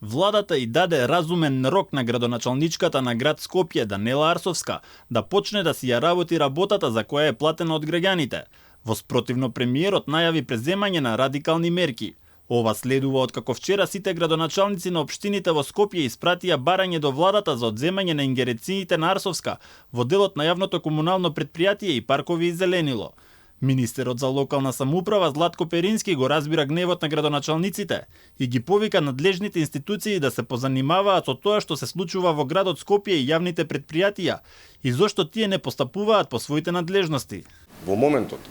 Владата и даде разумен рок на градоначалничката на град Скопје, Данела Арсовска, да почне да си ја работи работата за која е платена од граѓаните. Воспротивно, премиерот најави преземање на радикални мерки. Ова следува од како вчера сите градоначалници на општините во Скопје испратија барање до владата за одземање на ингеренциите на Арсовска во делот на јавното комунално претпријатие и паркови и зеленило. Министерот за локална самоуправа Златко Перински го разбира гневот на градоначалниците и ги повика надлежните институции да се позанимаваат со тоа што се случува во градот Скопје и јавните претпријатија и зошто тие не постапуваат по своите надлежности. Во моментот,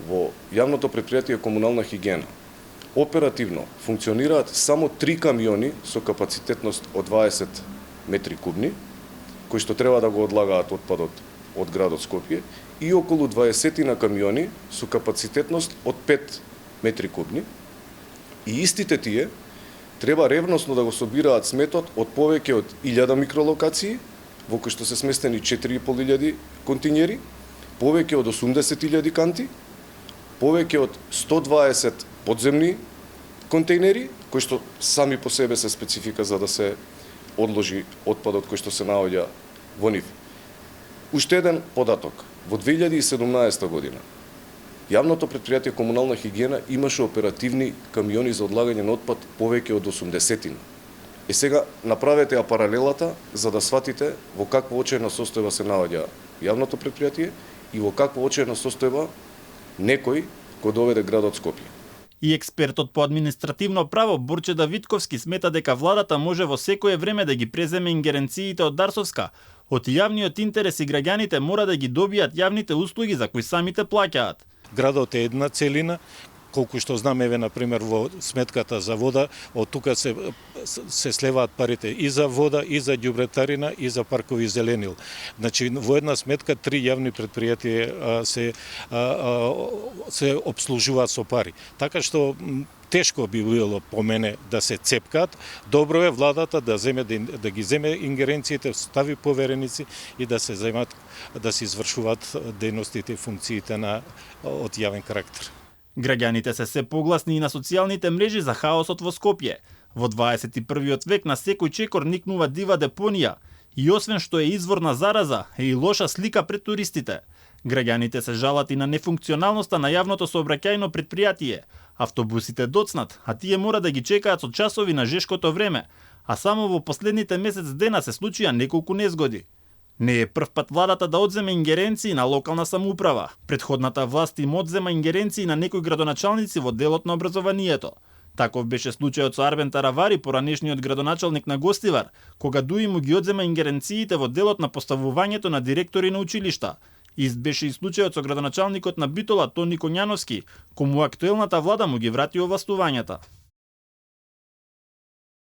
во јавното претпријатие комунална хигиена, оперативно функционираат само 3 камиони со капацитетност од 20 метри кубни, кои што треба да го одлагаат отпадот од градот Скопје, и околу 20 на камиони со капацитетност од 5 метри кубни. И истите тие треба ревносно да го собираат сметот од повеќе од 1000 микролокации, во кои што се сместени 4500 континери, повеќе од 80.000 канти, повеќе од 120 подземни контейнери, кои што сами по себе се специфика за да се одложи отпадот кој што се наоѓа во нив. Уште еден податок. Во 2017 година јавното претпријатие комунална хигиена имаше оперативни камиони за одлагање на отпад повеќе од 80. Сега направете ја паралелата за да сватите во каква очајна состојба се наоѓа јавното претпријатие и во каква очајна состојба некој го доведе градот Скопје. И експертот по административно право Борче Давидковски смета дека владата може во секое време да ги преземе ингеренциите од Арсовска. Од јавниот интерес и граѓаните мора да ги добијат јавните услуги за кои самите плаќаат. Градот е една целина, колку што знаме, еве например во сметката за вода, од тука се слеваат парите и за вода, и за ѓубретарина, и за паркови зеленил. Значи во една сметка 3 јавни претпријатија се обслужуваат со пари. Така што тешко би било по мене да се цепкат. Добро е владата да ги земе ингеренциите, стави повереници и да се земат да се извршуваат дејностите и функциите од јавен карактер. Граѓаните се погласни и на социјалните мрежи за хаосот во Скопје. Во 21. век на секој чекор никнува дива депонија и освен што е извор на зараза, е и лоша слика пред туристите. Граѓаните се жалат и на нефункционалноста на јавното сообраќајно претпријатие. Автобусите доцнат, а тие мора да ги чекаат со часови на жешкото време, а само во последните месец дена се случија неколку незгоди. Не е прв пат владата да одземе ингеренции на локална самоуправа. Претходната власт им одзема ингеренции на некои градоначалници во делот на образованието. Таков беше случајот со Арбен Таравари, поранешниот градоначалник на Гостивар, кога ДУИ му ги одзема ингеренциите во делот на поставувањето на директори на училишта. Ист беше и случајот со градоначалникот на Битола Тони Коњановски, кому актуелната влада му ги врати овластувањата.